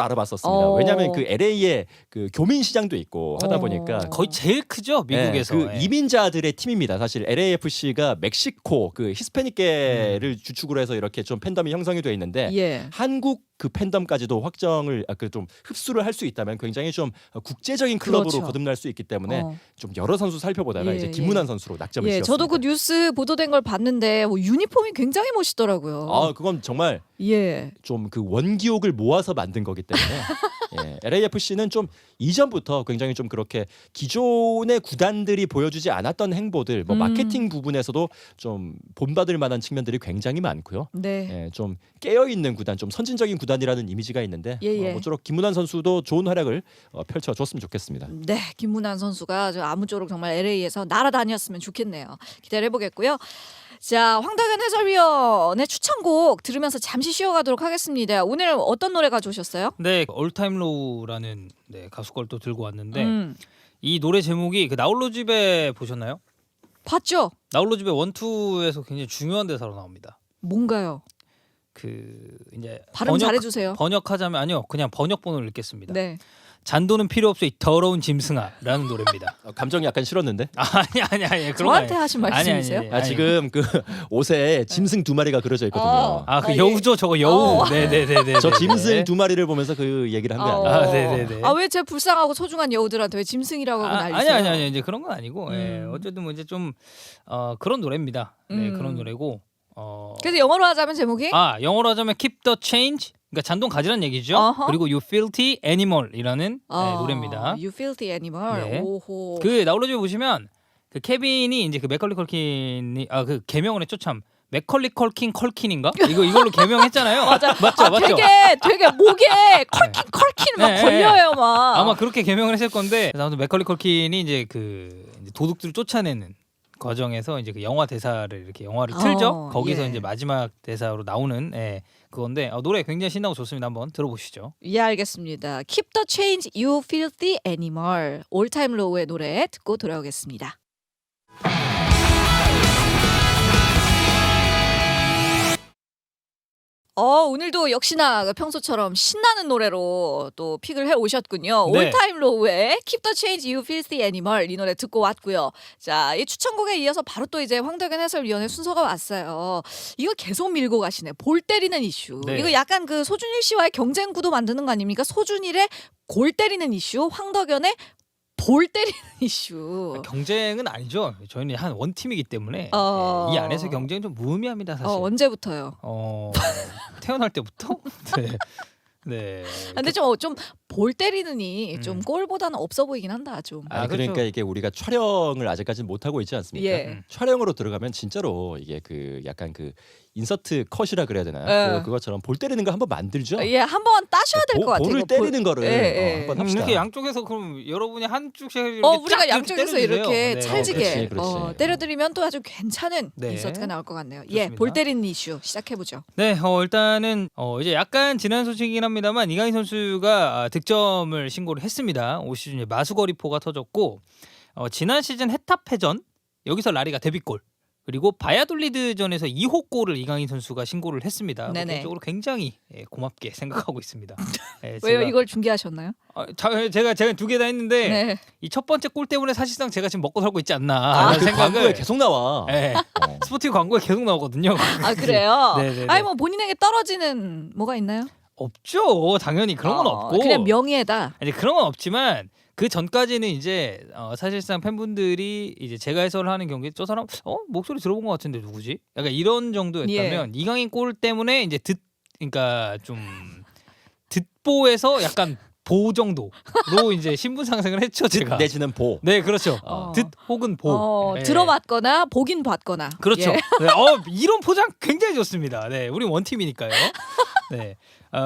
알아봤었습니다. 왜냐하면 그 LA에 그 교민 시장도 있고 하다 보니까 거의 제일 크죠 미국에서. 그 예. 이민자들의 팀입니다. 사실 LAFC가 멕시코 그 히스패닉계를 주축으로 해서 이렇게 좀 팬덤이 형성이 돼 있는데 예. 한국 그 팬덤까지도 확정을 좀 흡수를 할 수 있다면 굉장히 좀 국제적인 클럽으로 그렇죠. 거듭날 수 있기 때문에 어. 좀 여러 선수 살펴보다가 예, 이제 예. 김문환 선수로 낙점을 예, 지었습니다. 저도 그 뉴스 보도된 걸 봤는데 뭐 유니폼이 굉장히 멋있더라고요. 그건 정말 예. 좀 그 원기옥을 모아서 만든 거기 때문에 LAFC는 좀 이전부터 굉장히 좀 그렇게 기존의 구단들이 보여주지 않았던 행보들, 뭐 마케팅 부분에서도 좀 본받을 만한 측면들이 굉장히 많고요. 네. 좀 깨어 있는 구단, 좀 선진적인 구단이라는 이미지가 있는데 예. 모쪼록 김문환 선수도 좋은 활약을 펼쳐줬으면 좋겠습니다. 네, 김문환 선수가 저 아무쪼록 정말 LA에서 날아다녔으면 좋겠네요. 기대해 보겠고요. 자, 황덕현 해설위원의 추천곡 들으면서 잠시 쉬어가도록 하겠습니다. 오늘 어떤 노래 가져오셨어요? 네, 올타임 로우라는 가수 걸 또 들고 왔는데 이 노래 제목이 그 나홀로 집에 보셨나요? 봤죠? 나홀로 집에 1, 2에서 굉장히 중요한 대사로 나옵니다. 뭔가요? 그 이제 발음 잘해주세요. 번역하자면 아니요, 그냥 번역본을 읽겠습니다. 네. 잔도는 필요 없어 이 더러운 짐승아라는 노래입니다. 감정이 약간 실었는데 아니 그런 거 저한테 아니에요. 하신 말씀이세요? 아니. 지금 그 옷에 짐승 2마리가 그려져 있거든요. 그 예. 여우죠, 저거 여우. 네네네네. 저 짐승 2마리를 보면서 그 얘기를 한 게 아니에요. 네네네. 왜 제 불쌍하고 소중한 여우들한테 왜 짐승이라고 하고 아니 난리세요? 이제 그런 건 아니고 어쨌든 뭐 이제 좀 그런 노래입니다. 네, 그런 노래고. 그래서 영어로 하자면 제목이 영어로 하자면 Keep the Change. 그러니까 잔돈 가지란 얘기죠. 어허. 그리고 You Filthy Animal이라는 노래입니다. You filthy animal. 네. 오호. 그 나홀로 집에 보시면 그 케빈이 이제 그 맥컬리 컬킨이 그 개명을 했죠 참. 맥컬리 컬킨인가? 이걸로 개명했잖아요. 맞죠. 되게 목에 컬킨 막 네, 걸려요 막. 아마 그렇게 개명을 했을 건데 아무튼 맥컬리 컬킨이 이제 그 이제 도둑들을 쫓아내는 과정에서 이제 그 영화 대사를 이렇게 영화를 틀죠. 거기서 예. 이제 마지막 대사로 나오는 그건데 노래 굉장히 신나고 좋습니다. 한번 들어보시죠. 예, 알겠습니다. Keep the change, you filthy animal. 올타임 로우의 노래 듣고 돌아오겠습니다. 오늘도 역시나 평소처럼 신나는 노래로 또 픽을 해 오셨군요. 네. 올타임 로우의 Keep the Change You Filthy Animal 이 노래 듣고 왔고요. 자, 이 추천곡에 이어서 바로 또 이제 황덕현 해설위원의 순서가 왔어요. 이거 계속 밀고 가시네. 볼 때리는 이슈. 네. 이거 약간 그 소준일 씨와의 경쟁 구도 만드는 거 아닙니까? 소준일의 골 때리는 이슈, 황덕현의 볼 때리는 이슈. 경쟁은 아니죠. 저희는 한 원팀이기 때문에 어. 이 안에서 경쟁은 좀 무의미합니다, 사실. 언제부터요? 태어날 때부터. 네. 네. 근데 좀 볼 때리느니 좀 골보다는 없어 보이긴 한다 좀. 아, 그러니까 그렇죠. 이게 우리가 촬영을 아직까지는 못 하고 있지 않습니까? 예. 촬영으로 들어가면 진짜로 이게 그 약간 그 인서트 컷이라 그래야 되나요? 예. 그것처럼 볼 때리는 거 한번 만들죠. 예, 한번 따셔야 될 것 같아요. 볼을 이거 때리는 거를 예. 한번 그럼 합시다. 이렇게 양쪽에서 그럼 여러분이 한쪽씩 이렇게 우리가 쫙 양쪽에서 때려주세요. 이렇게 네. 찰지게 그렇지. 때려드리면 또 아주 괜찮은 네. 인서트가 나올 것 같네요. 예, 좋습니다. 볼 때리는 이슈 시작해보죠. 네, 일단은 이제 약간 지난 소식이긴 합니다만 이강인 선수가 득점을 신고를 했습니다. 올 시즌에 마수거리포가 터졌고 지난 시즌 헤타페전 여기서 라리가 데뷔골 그리고 바야돌리드전에서 2호 골을 이강인 선수가 신고를 했습니다. 네네. 개인적으로 굉장히 고맙게 생각하고 있습니다. 왜요? 이걸 중계하셨나요? 제가 두 개 다 했는데 네. 이 첫 번째 골 때문에 사실상 제가 지금 먹고 살고 있지 않나 아, 하는 그 광고에 생각을 계속 나와. 네, 스포티비 광고에 계속 나오거든요. 아 그래요? 네네네. 아니 뭐 본인에게 떨어지는 뭐가 있나요? 없죠. 당연히 그런 건 없고. 그냥 명예다. 아니 그런 건 없지만 그 전까지는 이제 사실상 팬분들이 이제 제가 해설을 하는 경기에 저 사람 목소리 들어본 것 같은데 누구지? 약간 이런 정도였다면 이강인 골 때문에 이제 그러니까 좀 듣보에서 약간 보 정도로 이제 신분 상승을 했죠 제가. 내지는 보. 네 그렇죠. 어. 듣 혹은 보. 네. 들어봤거나 보긴 봤거나. 그렇죠. 예. 네, 이런 포장 굉장히 좋습니다. 네, 우리 원팀이니까요. 네.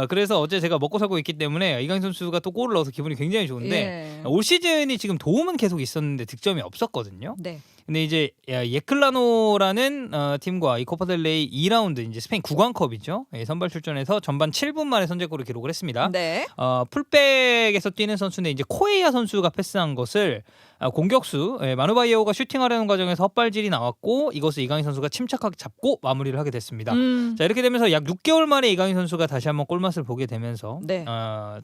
그래서 어제 제가 먹고 살고 있기 때문에 이강인 선수가 또 골을 넣어서 기분이 굉장히 좋은데 예. 올 시즌이 지금 도움은 계속 있었는데 득점이 없었거든요. 네. 근데 이제 예클라노라는 팀과 이 코파델레이 2라운드 이제 스페인 구강컵이죠. 선발 출전해서 전반 7분 만에 선제골을 기록을 했습니다. 네. 풀백에서 뛰는 선수인데 이제 코에야 선수가 패스한 것을 공격수 마누바이오가 슈팅하려는 과정에서 헛발질이 나왔고 이것을 이강인 선수가 침착하게 잡고 마무리를 하게 됐습니다. 자 이렇게 되면서 약 6개월 만에 이강인 선수가 다시 한번 골맛을 보게 되면서 네.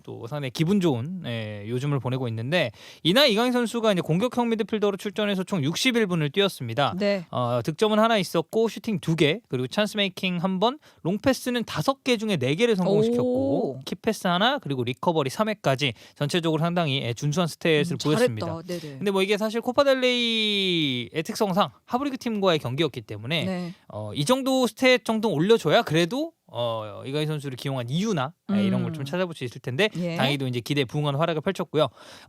또 상당히 기분 좋은 요즘을 보내고 있는데 이날 이강인 선수가 이제 공격형 미드필더로 출전해서 총 61분을 뛰었습니다. 네. 득점은 하나 있었고 슈팅 2개 그리고 찬스 메이킹 1번 롱패스는 5개 중에 4개를 성공시켰고 오. 킥패스 하나 그리고 리커버리 3회까지 전체적으로 상당히 준수한 스탯을 보였습니다. 잘했다. 네네. 근데 뭐 이게 사실 코파델레이의 특성상 하브리그 팀과의 경기였기 때문에 네. 이 정도 스탯 정도 올려줘야 그래도 이강인 선수를 기용한 이유나 이런 걸 좀 찾아볼 수 있을 텐데 예. 다행히도 이제 기대에 부응한 활약을 펼쳤고요.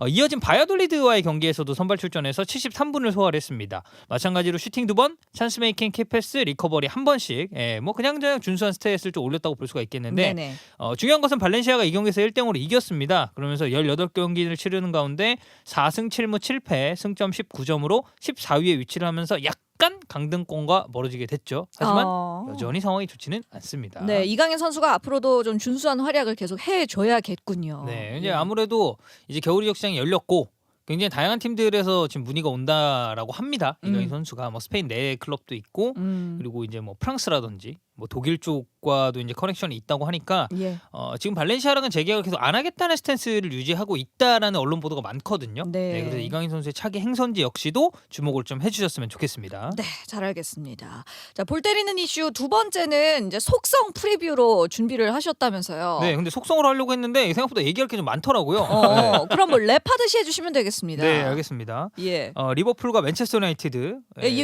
이어진 바야돌리드와의 경기에서도 선발 출전해서 73분을 소화를 했습니다. 마찬가지로 슈팅 2번, 찬스 메이킹, 킥패스, 리커버리 1번씩 뭐 그냥 준수한 스탯을 좀 올렸다고 볼 수가 있겠는데 네네. 중요한 것은 발렌시아가 이 경기에서 1대0으로 이겼습니다. 그러면서 18경기를 치르는 가운데 4승 7무 7패 승점 19점으로 14위에 위치를 하면서 약간 강등권과 멀어지게 됐죠. 하지만 여전히 상황이 좋지는 않습니다. 네, 이강인 선수가 앞으로도 좀 준수한 활약을 계속 해줘야겠군요. 네, 이제 아무래도 이제 겨울 이적 시장이 열렸고 굉장히 다양한 팀들에서 지금 문의가 온다라고 합니다. 이강인 선수가 뭐 스페인 내 클럽도 있고 그리고 이제 뭐 프랑스라든지 뭐 독일 쪽과도 이제 커넥션이 있다고 하니까 예. 지금 발렌시아랑은 재계약을 계속 안 하겠다는 스탠스를 유지하고 있다라는 언론 보도가 많거든요. 네. 그래서 이강인 선수의 차기 행선지 역시도 주목을 좀 해주셨으면 좋겠습니다. 네, 잘 알겠습니다. 자, 볼 때리는 이슈 두 번째는 이제 속성 프리뷰로 준비를 하셨다면서요. 네, 근데 속성으로 하려고 했는데 생각보다 얘기할 게 좀 많더라고요. 그럼 뭐 랩하듯이 해주시면 되겠습니다. 네, 알겠습니다. 예. 리버풀과 맨체스터 유나이티드.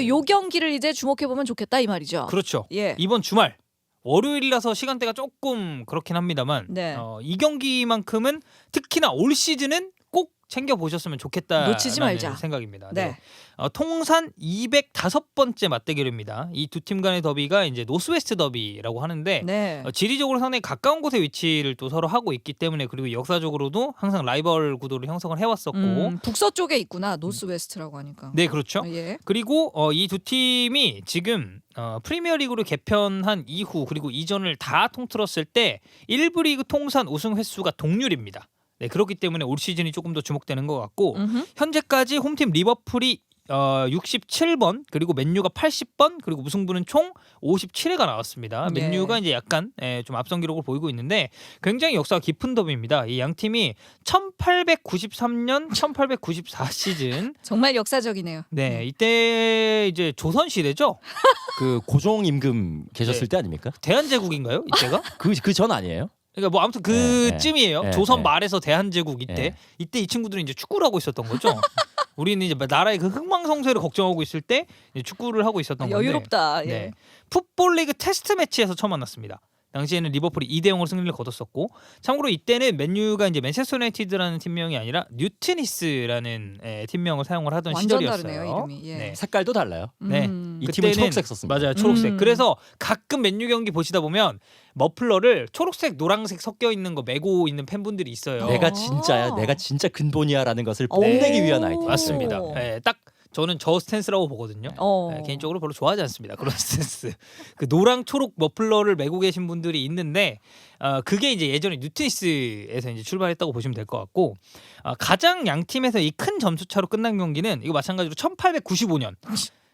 요 경기를 이제 주목해 보면 좋겠다 이 말이죠. 그렇죠. 예. 이번 주말 월요일이라서 시간대가 조금 그렇긴 합니다만 네. 이 경기만큼은 특히나 올 시즌은 꼭 챙겨 보셨으면 좋겠다라는 놓치지 말자. 생각입니다. 네. 통산 205번째 맞대결입니다. 이 두 팀 간의 더비가 이제 노스웨스트 더비라고 하는데 네. 지리적으로 상당히 가까운 곳에 위치를 또 서로 하고 있기 때문에 그리고 역사적으로도 항상 라이벌 구도를 형성을 해왔었고 북서쪽에 있구나. 노스웨스트라고 하니까. 네 그렇죠. 예. 그리고 이 두 팀이 지금 프리미어리그를 개편한 이후 그리고 이전을 다 통틀었을 때 1부 리그 통산 우승 횟수가 동률입니다. 네 그렇기 때문에 올 시즌이 조금 더 주목되는 것 같고 현재까지 홈팀 리버풀이 67번 그리고 맨유가 80번 그리고 무승부는 총 57회가 나왔습니다. 네. 맨유가 이제 약간 좀 앞선 기록을 보이고 있는데 굉장히 역사가 깊은 더비입니다. 이 양 팀이 1893년 1894 시즌 정말 역사적이네요. 네 이때 이제 조선 시대죠. 그 고종 임금 계셨을 네. 때 아닙니까? 대한제국인가요 이때가? 그 전 아니에요? 그러니까 뭐 아무튼 그쯤이에요. 네, 조선 네. 말에서 대한제국 이때 네. 이때 이 친구들은 이제 축구를 하고 있었던 거죠. 우리는 이제 나라의 그 흥망성쇠를 걱정하고 있을 때 이제 축구를 하고 있었던 건데. 여유롭다. 예. 네. 풋볼리그 테스트 매치에서 처음 만났습니다. 당시에는 리버풀이 2대0으로 승리를 거뒀었고 참고로 이때는 맨유가 이제 맨체스터 유나이티드라는 팀명이 아니라 뉴트니스라는 팀명을 사용을 하던 완전 시절이었어요. 다르네요, 이름이. 예. 네. 색깔도 달라요. 네. 이 팀은 그때는- 초록색 썼습니다. 맞아요, 초록색. 음. 그래서 가끔 맨유 경기 보시다 보면 머플러를 초록색, 노란색 섞여 있는 거 메고 있는 팬분들이 있어요. 내가 어. 진짜야, 내가 진짜 근본이야라는 것을 오. 뽐내기 위한 아이템. 맞습니다. 오. 네, 딱 저는 저 스탠스라고 보거든요. 네, 개인적으로 별로 좋아하지 않습니다. 그런 스탠스. 그 노랑 초록 머플러를 메고 계신 분들이 있는데 그게 이제 예전에 뉴트니스에서 이제 출발했다고 보시면 될 것 같고 가장 양 팀에서 이 큰 점수 차로 끝난 경기는 이거 마찬가지로 1895년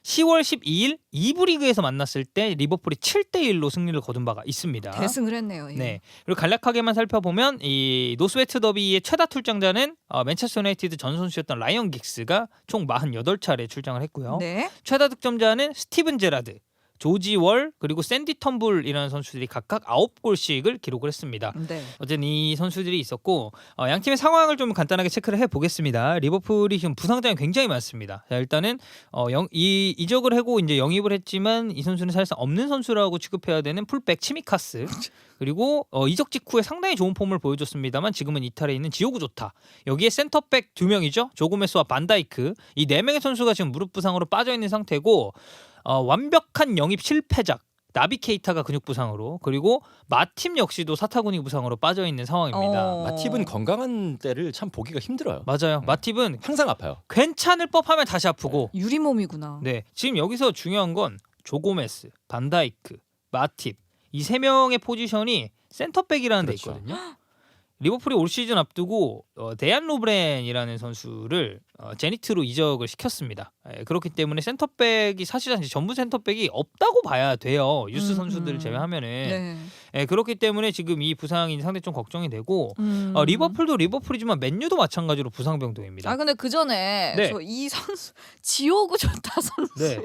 10월 12일 2부 리그에서 만났을 때 리버풀이 7대1로 승리를 거둔 바가 있습니다. 대승을 했네요. 예. 네. 그리고 간략하게만 살펴보면 이 노스웨트 더비의 최다 출장자는 맨체스터 유나이티드 전 선수였던 라이언 긱스가 총 48차례 출장을 했고요. 네. 최다 득점자는 스티븐 제라드, 조지 월 그리고 샌디 텀블이라는 선수들이 각각 9골씩을 기록을 했습니다. 네. 어쨌든 이 선수들이 있었고 양 팀의 상황을 좀 간단하게 체크를 해보겠습니다. 리버풀이 지금 부상자가 굉장히 많습니다. 자, 일단은 이적을 하고 이제 영입을 했지만 이 선수는 사실상 없는 선수라고 취급해야 되는 풀백 치미카스. 그리고 이적 직후에 상당히 좋은 폼을 보여줬습니다만 지금은 이탈해 있는 지오구 조타. 여기에 센터백 2명이죠. 조고메스와 반다이크. 이 4명의 선수가 지금 무릎 부상으로 빠져 있는 상태고 완벽한 영입 실패작. 나비 케이타가 근육 부상으로 그리고 마팁 역시도 사타구니 부상으로 빠져 있는 상황입니다. 마팁은 건강한 때를 참 보기가 힘들어요. 맞아요. 마팁은 항상 아파요. 괜찮을 법하면 다시 아프고. 유리몸이구나. 네, 지금 여기서 중요한 건 조고메스, 반다이크, 마팁 이 3명의 포지션이 센터백이라는 데 그렇죠. 있거든요. 리버풀이 올 시즌 앞두고 데안 로브렌이라는 선수를 제니트로 이적을 시켰습니다. 그렇기 때문에 센터백이 사실상 이제 전부 센터백이 없다고 봐야 돼요. 유스 선수들을 제외하면은. 네. 그렇기 때문에 지금 이 부상이 상당히 좀 걱정이 되고 리버풀 리버풀이지만 맨유도 마찬가지로 부상 병동입니다. 아 근데 그 전에 네. 저 이 선수 지오구 좋다 선수요.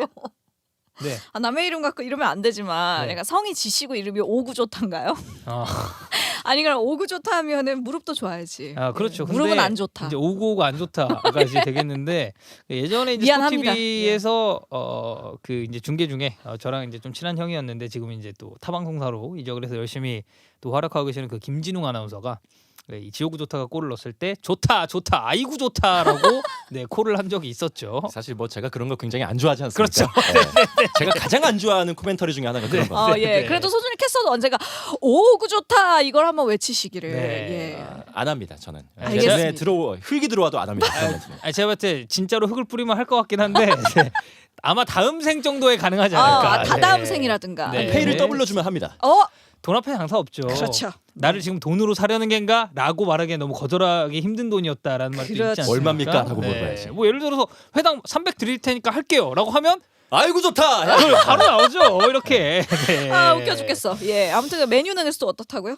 네. 아, 남의 이름 갖고 이러면 안 되지만 네. 약간 성이 지시고 이름이 오구 좋다인가요? 아니 그럼 오구 좋다 하면은 무릎도 좋아야지. 그렇죠. 네. 무릎은 근데 안 좋다. 이제 오고가 안 좋다가 이제 되겠는데 예전에 이제 미안합니다. 스포티비에서 그 이제 중계 중에 저랑 이제 좀 친한 형이었는데 지금 이제 또 타방송사로 이적을 해서 열심히 또 활약하고 계시는 그 김진웅 아나운서가 이 지오구 조타가 골을 넣었을 때 좋다 아이고 좋다라고 네 콜을 한 적이 있었죠. 사실 뭐 제가 그런 거 굉장히 안 좋아하지 않습니까? 그렇죠. 네. 제가 가장 안 좋아하는 코멘터리 중에 하나가 그런 거. 예. 네. 그래도 소준이 캐스터도 언젠가 오구 좋다 이걸 한번 외치시기를. 네. 예. 안 합니다. 저는. 알겠습니다. 눈에 흙이 들어와도 안 합니다. 그런 멘트는. 제가 볼 때 진짜로 흙을 뿌리면 할 것 같긴 한데 네. 아마 다음 생 정도에 가능하지 않을까. 다다음 네. 생이라든가. 네. 페이를 더블로 주면 합니다. 돈 앞에 장사 없죠. 그렇죠. 나를 지금 돈으로 사려는 겐가? 라고 말하기엔 너무 거절하기 힘든 돈이었다라는 말도 있지 그렇죠. 않습니까? 얼마입니까? 라고 물어봐야지. 뭐 예를 들어서 회당 300 드릴 테니까 할게요 라고 하면 아이고 좋다. 바로 나오죠. 이렇게. 네. 웃겨 죽겠어. 예. 아무튼 메뉴는 또 어떻다고요?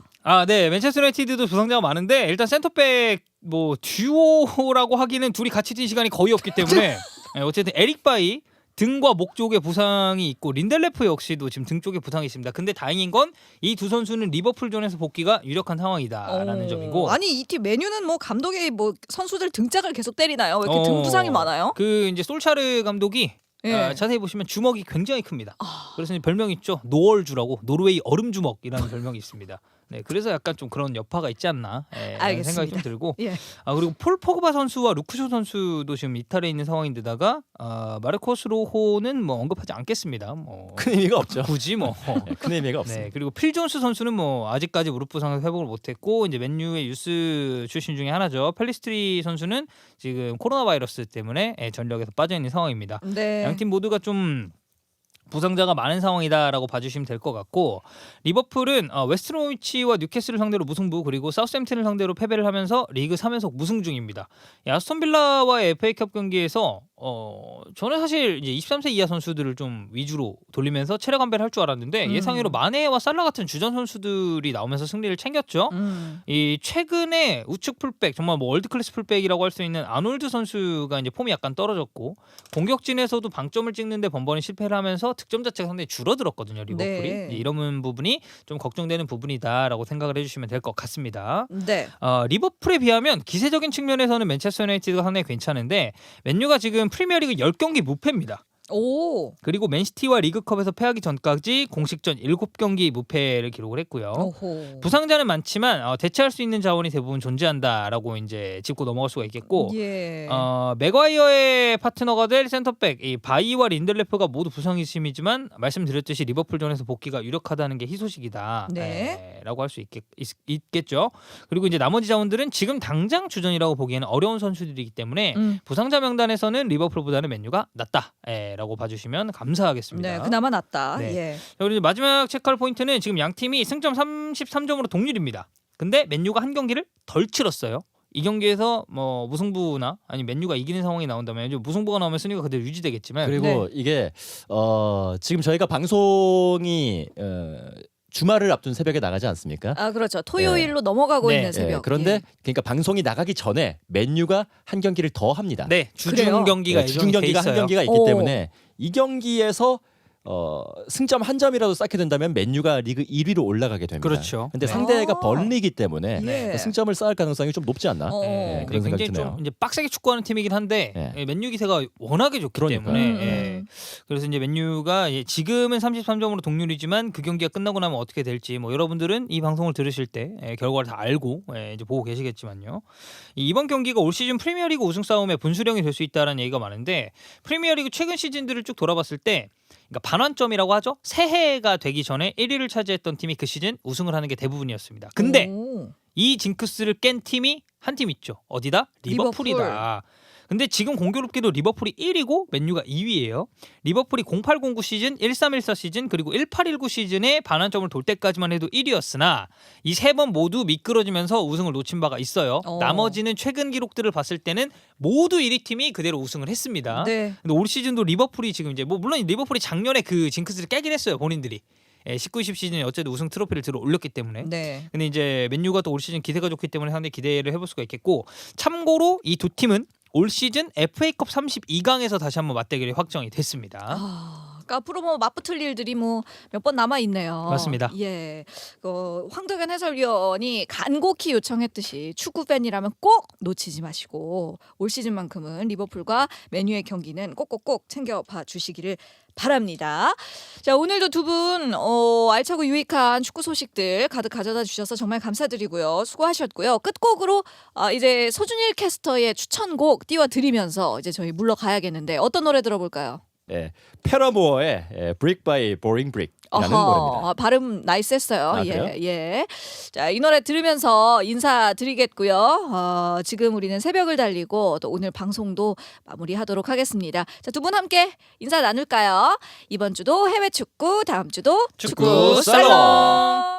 네. 맨체스터 유나이티드도 부상자가 많은데 일단 센터백 뭐 듀오라고 하기는 둘이 같이 뛴 시간이 거의 없기 때문에 어쨌든 에릭 바이 등과 목 쪽에 부상이 있고 린델레프 역시도 지금 등 쪽에 부상이 있습니다. 근데 다행인 건 이 두 선수는 리버풀전에서 복귀가 유력한 상황이다라는 점이고. 아니 이 팀 메뉴는 뭐 감독이 뭐 선수들 등짝을 계속 때리나요? 왜 이렇게 등 부상이 많아요? 그 이제 솔차르 감독이 예. 자세히 보시면 주먹이 굉장히 큽니다. 그래서 이제 별명이 있죠. 노얼주라고 노르웨이 얼음 주먹이라는 별명이 있습니다. 네, 그래서 약간 좀 그런 여파가 있지 않나 알겠습니다. 생각이 좀 들고. 예. 그리고 폴 포그바 선수와 루크쇼 선수도 지금 이탈해 있는 상황인데다가 마르코스 로호는 뭐 언급하지 않겠습니다. 뭐 큰 의미가 없죠. 굳이 뭐. 네, 큰 의미가 없습니다. 네, 그리고 필 존스 선수는 뭐 아직까지 무릎 부상에서 회복을 못했고 이제 맨유의 유스 출신 중에 하나죠. 펠리스트리 선수는 지금 코로나 바이러스 때문에 전력에서 빠져 있는 상황입니다. 네. 양 팀 모두가 좀 부상자가 많은 상황이다라고 봐주시면 될 것 같고 리버풀은 웨스트로미치와 뉴캐슬을 상대로 무승부 그리고 사우스햄튼을 상대로 패배를 하면서 리그 3연속 무승 중입니다. 아스톤빌라와의 FA컵 경기에서 저는 사실 이제 23세 이하 선수들을 좀 위주로 돌리면서 체력 안배를 할 줄 알았는데 예상외로 마네와 살라 같은 주전 선수들이 나오면서 승리를 챙겼죠. 이 최근에 우측 풀백 정말 뭐 월드 클래스 풀백이라고 할 수 있는 아놀드 선수가 이제 폼이 약간 떨어졌고 공격진에서도 방점을 찍는데 번번이 실패를 하면서 득점 자체가 상당히 줄어들었거든요. 리버풀이 네. 이런 부분이 좀 걱정되는 부분이다라고 생각을 해주시면 될 것 같습니다. 네. 리버풀에 비하면 기세적인 측면에서는 맨체스터 유나이티드가 상당히 괜찮은데 맨유가 지금 프리미어리그 10경기 무패입니다. 오. 그리고 맨시티와 리그컵에서 패하기 전까지 공식전 7경기 무패를 기록을 했고요. 오호. 부상자는 많지만 대체할 수 있는 자원이 대부분 존재한다라고 이제 짚고 넘어갈 수가 있겠고 예. 맥과이어의 파트너가 될 센터백 이 바이와 린델레프가 모두 부상이심이지만 말씀드렸듯이 리버풀전에서 복귀가 유력하다는 게 희소식이다. 네. 라고 할 수 있겠죠. 그리고 이제 나머지 자원들은 지금 당장 주전이라고 보기에는 어려운 선수들이기 때문에 부상자 명단에서는 리버풀보다는 맨유가 낫다. 라고 봐주시면 감사하겠습니다. 네, 그나마 낫다. 네. 예. 자, 그리고 마지막 체크할 포인트는 지금 양 팀이 승점 33점으로 동률입니다. 근데 맨유가 한 경기를 덜 치렀어요. 이 경기에서 뭐 무승부나 아니 맨유가 이기는 상황이 나온다면 무승부가 나오면 순위가 그대로 유지되겠지만 그리고 네. 이게 지금 저희가 방송이 주말을 앞둔 새벽에 나가지 않습니까? 아, 그렇죠. 토요일로 넘어가고 네. 있는 새벽. 그런데 예. 그러니까 방송이 나가기 전에 맨유가 한 경기를 더 합니다. 네, 그래요? 주중 경기가 주중 경기가 한 경기가 있기 오. 때문에 이 경기에서 승점 한 점이라도 쌓게 된다면 맨유가 리그 1위로 올라가게 됩니다. 그렇죠. 근데 네. 상대가 아. 벌리기 때문에 예. 승점을 쌓을 가능성이 좀 높지 않나? 어. 네, 그런 생각이 굉장히 드네요. 좀 이제 빡세게 축구하는 팀이긴 한데 네. 맨유 기세가 워낙에 좋기 그러니까요. 때문에 그래서 이제 맨유가 지금은 33점으로 동률이지만 그 경기가 끝나고 나면 어떻게 될지 뭐 여러분들은 이 방송을 들으실 때 결과를 다 알고 이제 보고 계시겠지만요. 이번 경기가 올 시즌 프리미어리그 우승 싸움의 분수령이 될 수 있다는 얘기가 많은데 프리미어리그 최근 시즌들을 쭉 돌아봤을 때 그러니까 반환점이라고 하죠. 새해가 되기 전에 1위를 차지했던 팀이 그 시즌 우승을 하는 게 대부분이었습니다. 근데 오. 이 징크스를 깬 팀이 한 팀 있죠. 어디다? 리버풀이다. 근데 지금 공교롭게도 리버풀이 1위고 맨유가 2위예요. 리버풀이 0809 시즌, 1314 시즌 그리고 1819 시즌에 반환점을 돌 때까지만 해도 1위였으나 이 세 번 모두 미끄러지면서 우승을 놓친 바가 있어요. 나머지는 최근 기록들을 봤을 때는 모두 1위 팀이 그대로 우승을 했습니다. 네. 근데 올 시즌도 리버풀이 지금 이제 뭐 물론 리버풀이 작년에 그 징크스를 깨긴 했어요. 본인들이. 19-20 시즌에 어쨌든 우승 트로피를 들어 올렸기 때문에. 네. 근데 이제 맨유가 또 올 시즌 기세가 좋기 때문에 상당히 기대를 해볼 수가 있겠고 참고로 이 두 팀은 올 시즌 FA컵 32강에서 다시 한번 맞대결이 확정이 됐습니다. 그러니까 앞으로 뭐 맞붙을 일들이 뭐 몇 번 남아 있네요. 맞습니다. 예, 황덕현 해설위원이 간곡히 요청했듯이 축구 팬이라면 꼭 놓치지 마시고 올 시즌만큼은 리버풀과 맨유의 경기는 꼭꼭꼭 챙겨봐 주시기를 바랍니다. 자, 오늘도 두 분 알차고 유익한 축구 소식들 가득 가져다 주셔서 정말 감사드리고요. 수고하셨고요. 끝곡으로 이제 소준일 캐스터의 추천곡 띄워드리면서 이제 저희 물러가야겠는데 어떤 노래 들어볼까요? 네, 페라모어의 Brick by Boring Brick라는 노래입니다. 발음 나이스했어요. 아, 예, 그래요? 예. 자, 이 노래 들으면서 인사드리겠고요. 지금 우리는 새벽을 달리고 또 오늘 방송도 마무리하도록 하겠습니다. 자, 두 분 함께 인사 나눌까요? 이번 주도 해외 축구, 다음 주도 축구 살롱!